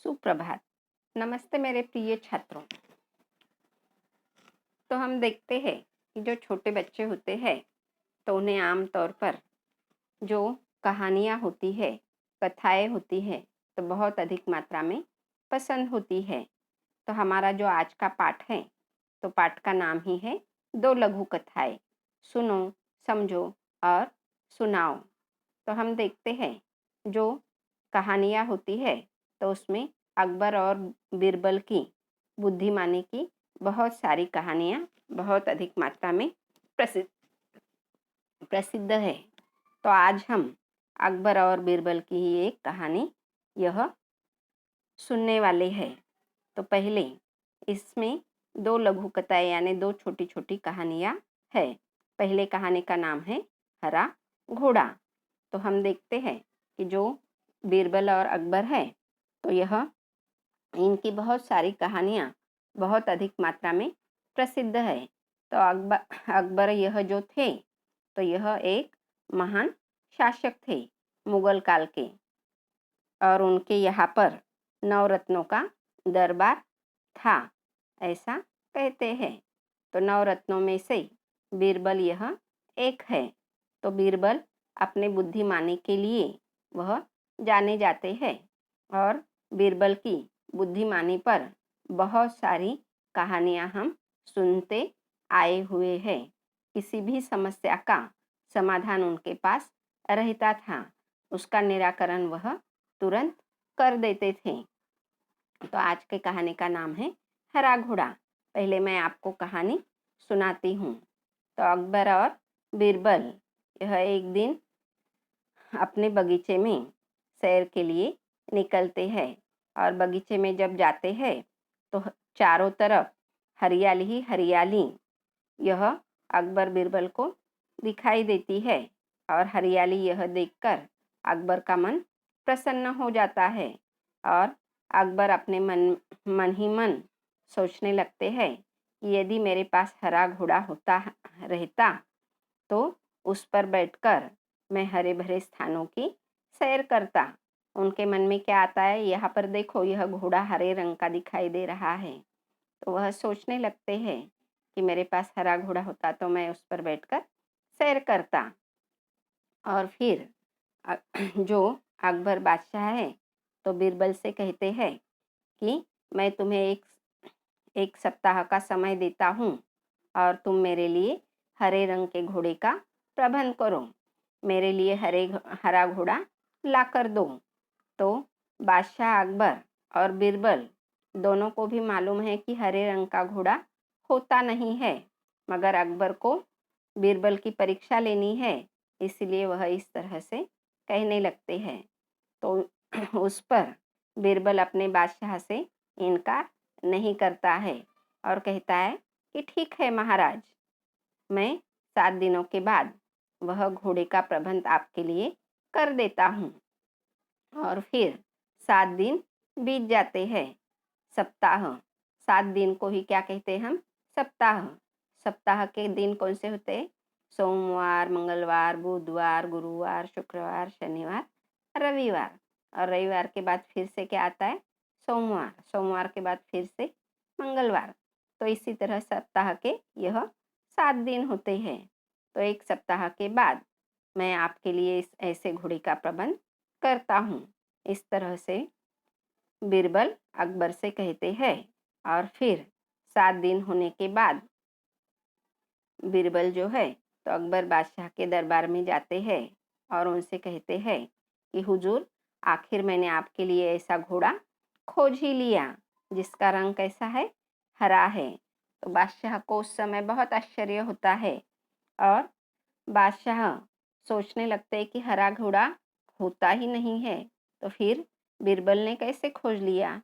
सुप्रभात। नमस्ते मेरे प्रिय छात्रों। तो हम देखते हैं कि जो छोटे बच्चे होते हैं तो उन्हें आम तौर पर जो कहानियाँ होती है, कथाएँ होती है तो बहुत अधिक मात्रा में पसंद होती है। तो हमारा जो आज का पाठ है, तो पाठ का नाम ही है दो लघु कथाएँ। सुनो, समझो और सुनाओ। तो हम देखते हैं जो कहानियाँ होती है तो उसमें अकबर और बीरबल की बुद्धिमानी की बहुत सारी कहानियाँ बहुत अधिक मात्रा में प्रसिद्ध प्रसिद्ध है। तो आज हम अकबर और बीरबल की ही एक कहानी यह सुनने वाले हैं। तो पहले इसमें दो लघु कथाएँ यानी दो छोटी-छोटी कहानियाँ है। पहले कहानी का नाम है हरा घोड़ा। तो हम देखते हैं कि जो बीरबल और अकबर है तो यह इनकी बहुत सारी कहानियाँ बहुत अधिक मात्रा में प्रसिद्ध है। तो अकबर यह जो थे तो यह एक महान शासक थे मुगल काल के, और उनके यहाँ पर नवरत्नों का दरबार था, ऐसा कहते हैं। तो नवरत्नों में से बीरबल यह एक है। तो बीरबल अपने बुद्धिमानी के लिए वह जाने जाते हैं, और बीरबल की बुद्धिमानी पर बहुत सारी कहानियाँ हम सुनते आए हुए हैं। किसी भी समस्या का समाधान उनके पास रहता था, उसका निराकरण वह तुरंत कर देते थे। तो आज के कहानी का नाम है हरा घोड़ा। पहले मैं आपको कहानी सुनाती हूँ। तो अकबर और बीरबल यह एक दिन अपने बगीचे में सैर के लिए निकलते हैं, और बगीचे में जब जाते हैं तो चारों तरफ हरियाली ही हरियाली यह अकबर बीरबल को दिखाई देती है, और हरियाली यह देखकर अकबर का मन प्रसन्न हो जाता है, और अकबर अपने मन ही मन सोचने लगते हैं कि यदि मेरे पास हरा घोड़ा होता रहता तो उस पर बैठकर मैं हरे भरे स्थानों की सैर करता। उनके मन में क्या आता है, यहाँ पर देखो यह घोड़ा हरे रंग का दिखाई दे रहा है। तो वह सोचने लगते हैं कि मेरे पास हरा घोड़ा होता तो मैं उस पर बैठकर सैर करता। और फिर जो अकबर बादशाह है तो बीरबल से कहते हैं कि मैं तुम्हें एक सप्ताह का समय देता हूँ, और तुम मेरे लिए हरे रंग के घोड़े का प्रबंध करो। मेरे लिए हरा घोड़ा ला कर दो। तो बादशाह अकबर और बीरबल दोनों को भी मालूम है कि हरे रंग का घोड़ा होता नहीं है, मगर अकबर को बीरबल की परीक्षा लेनी है, इसलिए वह इस तरह से कहने लगते हैं। तो उस पर बीरबल अपने बादशाह से इनकार नहीं करता है और कहता है कि ठीक है महाराज, मैं 7 दिनों के बाद वह घोड़े का प्रबंध आपके लिए कर देता हूँ। और फिर 7 दिन बीत जाते हैं। सप्ताह, 7 दिन को ही क्या कहते हैं हम, सप्ताह। सप्ताह के दिन कौन से होते हैं? सोमवार, मंगलवार, बुधवार, गुरुवार, शुक्रवार, शनिवार, रविवार। और रविवार के बाद फिर से क्या आता है? सोमवार। सोमवार के बाद फिर से मंगलवार। तो इसी तरह सप्ताह के यह 7 दिन होते हैं। तो एक सप्ताह के बाद मैं आपके लिए इस ऐसे घोड़े का प्रबंध करता हूँ। इस तरह से बीरबल अकबर से कहते हैं, और फिर 7 दिन होने के बाद बीरबल जो है तो अकबर बादशाह के दरबार में जाते हैं और उनसे कहते हैं कि हुजूर, आखिर मैंने आपके लिए ऐसा घोड़ा खोज ही लिया जिसका रंग कैसा है, हरा है। तो बादशाह को उस समय बहुत आश्चर्य होता है, और बादशाह सोचने लगते हैं कि हरा घोड़ा होता ही नहीं है, तो फिर बीरबल ने कैसे खोज लिया।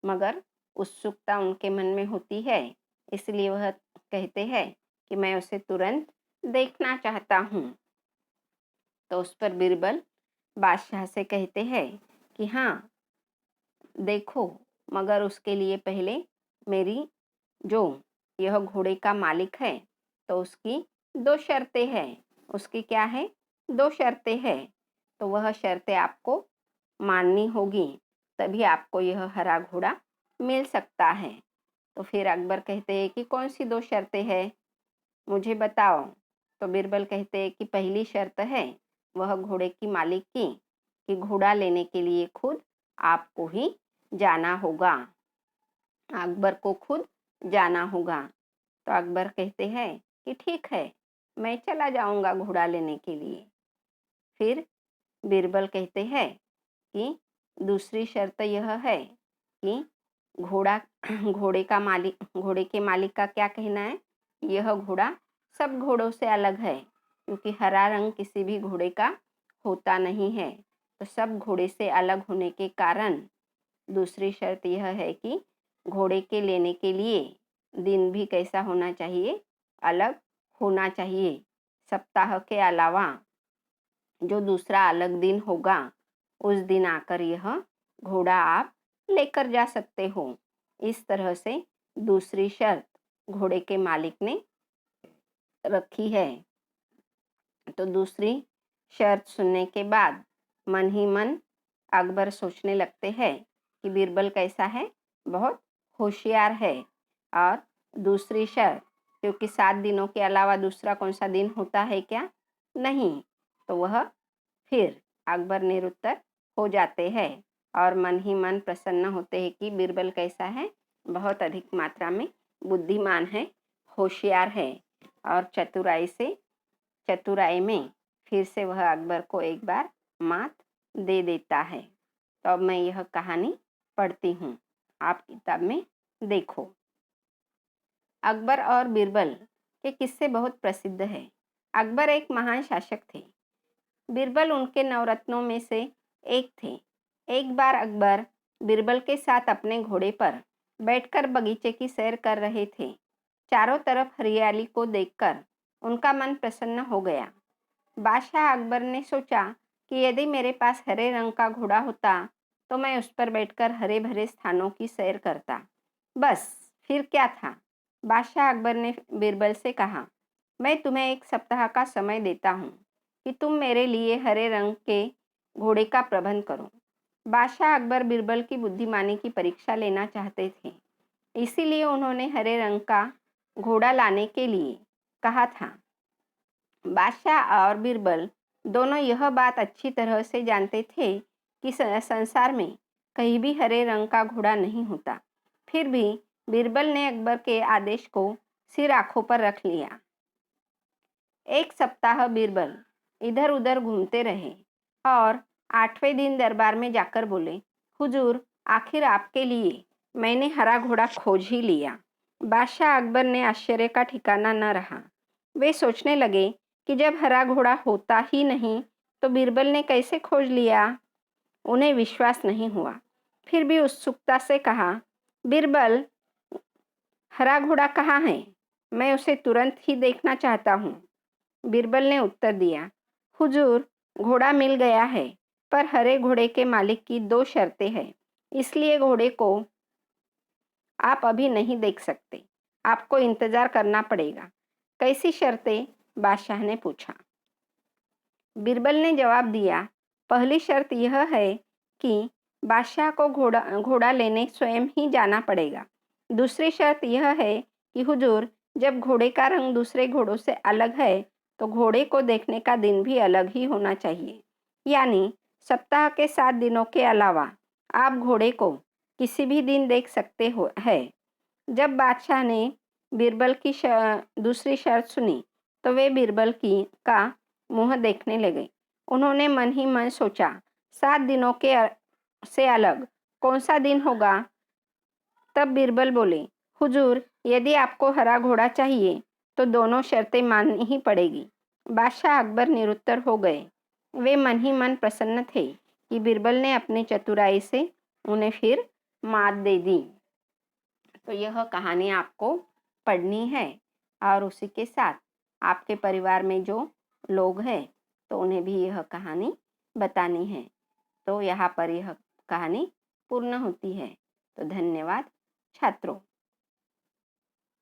मगर उत्सुकता उनके मन में होती है, इसलिए वह कहते हैं कि मैं उसे तुरंत देखना चाहता हूँ। तो उस पर बीरबल बादशाह से कहते हैं कि हाँ देखो, मगर उसके लिए पहले मेरी जो यह घोड़े का मालिक है तो उसकी 2 शर्तें हैं। उसकी क्या है? 2 शर्तें हैं। तो वह शर्तें आपको माननी होगी। तभी आपको यह हरा घोड़ा मिल सकता है। तो फिर अकबर कहते हैं कि कौन सी 2 शर्तें हैं, मुझे बताओ। तो बीरबल कहते हैं कि पहली शर्त है वह घोड़े की मालिक की कि घोड़ा लेने के लिए खुद आपको ही जाना होगा, अकबर को खुद जाना होगा। तो अकबर कहते हैं कि ठीक है, मैं चला जाऊंगा घोड़ा लेने के लिए। फिर बीरबल कहते हैं कि दूसरी शर्त यह है कि घोड़ा घोड़े के मालिक का क्या कहना है, यह घोड़ा सब घोड़ों से अलग है, क्योंकि हरा रंग किसी भी घोड़े का होता नहीं है। तो सब घोड़े से अलग होने के कारण दूसरी शर्त यह है कि घोड़े के लेने के लिए दिन भी कैसा होना चाहिए, अलग होना चाहिए। सप्ताह के अलावा जो दूसरा अलग दिन होगा उस दिन आकर यह घोड़ा आप लेकर जा सकते हो। इस तरह से दूसरी शर्त घोड़े के मालिक ने रखी है। तो दूसरी शर्त सुनने के बाद मन ही मन अकबर सोचने लगते हैं कि बीरबल कैसा है, बहुत होशियार है। और दूसरी शर्त, क्योंकि 7 दिनों के अलावा दूसरा कौन सा दिन होता है क्या, नहीं, तो वह फिर अकबर निरुत्तर हो जाते हैं और मन ही मन प्रसन्न होते हैं कि बीरबल कैसा है, बहुत अधिक मात्रा में बुद्धिमान है, होशियार है। और चतुराई में फिर से वह अकबर को एक बार मात दे देता है। तो अब मैं यह कहानी पढ़ती हूँ, आप किताब में देखो। अकबर और बीरबल के किस्से बहुत प्रसिद्ध है। अकबर एक महान शासक थे, बीरबल उनके नवरत्नों में से एक थे। एक बार अकबर बीरबल के साथ अपने घोड़े पर बैठकर बगीचे की सैर कर रहे थे। चारों तरफ हरियाली को देखकर उनका मन प्रसन्न हो गया। बादशाह अकबर ने सोचा कि यदि मेरे पास हरे रंग का घोड़ा होता तो मैं उस पर बैठकर हरे भरे स्थानों की सैर करता। बस फिर क्या था। बादशाह अकबर ने बीरबल से कहा, मैं तुम्हें 1 सप्ताह का समय देता हूँ कि तुम मेरे लिए हरे रंग के घोड़े का प्रबंध करो। बादशाह अकबर बीरबल की बुद्धिमानी की परीक्षा लेना चाहते थे, इसीलिए उन्होंने हरे रंग का घोड़ा लाने के लिए कहा था। बादशाह और बीरबल दोनों यह बात अच्छी तरह से जानते थे कि संसार में कहीं भी हरे रंग का घोड़ा नहीं होता। फिर भी बीरबल ने अकबर के आदेश को सिर आंखों पर रख लिया। 1 सप्ताह बीरबल इधर उधर घूमते रहे और 8वें दिन दरबार में जाकर बोले, हुजूर, आखिर आपके लिए मैंने हरा घोड़ा खोज ही लिया। बादशाह अकबर ने आश्चर्य का ठिकाना न रहा। वे सोचने लगे कि जब हरा घोड़ा होता ही नहीं तो बीरबल ने कैसे खोज लिया। उन्हें विश्वास नहीं हुआ। फिर भी उत्सुकता से कहा, बीरबल, हरा घोड़ा कहाँ है, मैं उसे तुरंत ही देखना चाहता हूँ। बीरबल ने उत्तर दिया, हुजूर, घोड़ा मिल गया है, पर हरे घोड़े के मालिक की 2 शर्तें हैं, इसलिए घोड़े को आप अभी नहीं देख सकते, आपको इंतजार करना पड़ेगा। कैसी शर्तें, बादशाह ने पूछा। बीरबल ने जवाब दिया, पहली शर्त यह है कि बादशाह को घोड़ा लेने स्वयं ही जाना पड़ेगा। दूसरी शर्त यह है कि हुजूर, जब घोड़े का रंग दूसरे घोड़ों से अलग है तो घोड़े को देखने का दिन भी अलग ही होना चाहिए, यानी सप्ताह के 7 दिनों के अलावा आप घोड़े को किसी भी दिन देख सकते हो है। जब बादशाह ने बीरबल की दूसरी शर्त सुनी तो वे बीरबल का मुंह देखने लगे। उन्होंने मन ही मन सोचा, 7 दिनों से अलग कौन सा दिन होगा। तब बीरबल बोले, हुजूर, यदि आपको हरा घोड़ा चाहिए तो दोनों शर्तें माननी ही पड़ेगी। बादशाह अकबर निरुत्तर हो गए। वे मन ही मन प्रसन्न थे कि बीरबल ने अपनी चतुराई से उन्हें फिर मात दे दी। तो यह कहानी आपको पढ़नी है और उसी के साथ आपके परिवार में जो लोग हैं तो उन्हें भी यह कहानी बतानी है। तो यहाँ पर यह कहानी पूर्ण होती है। तो धन्यवाद छात्रों।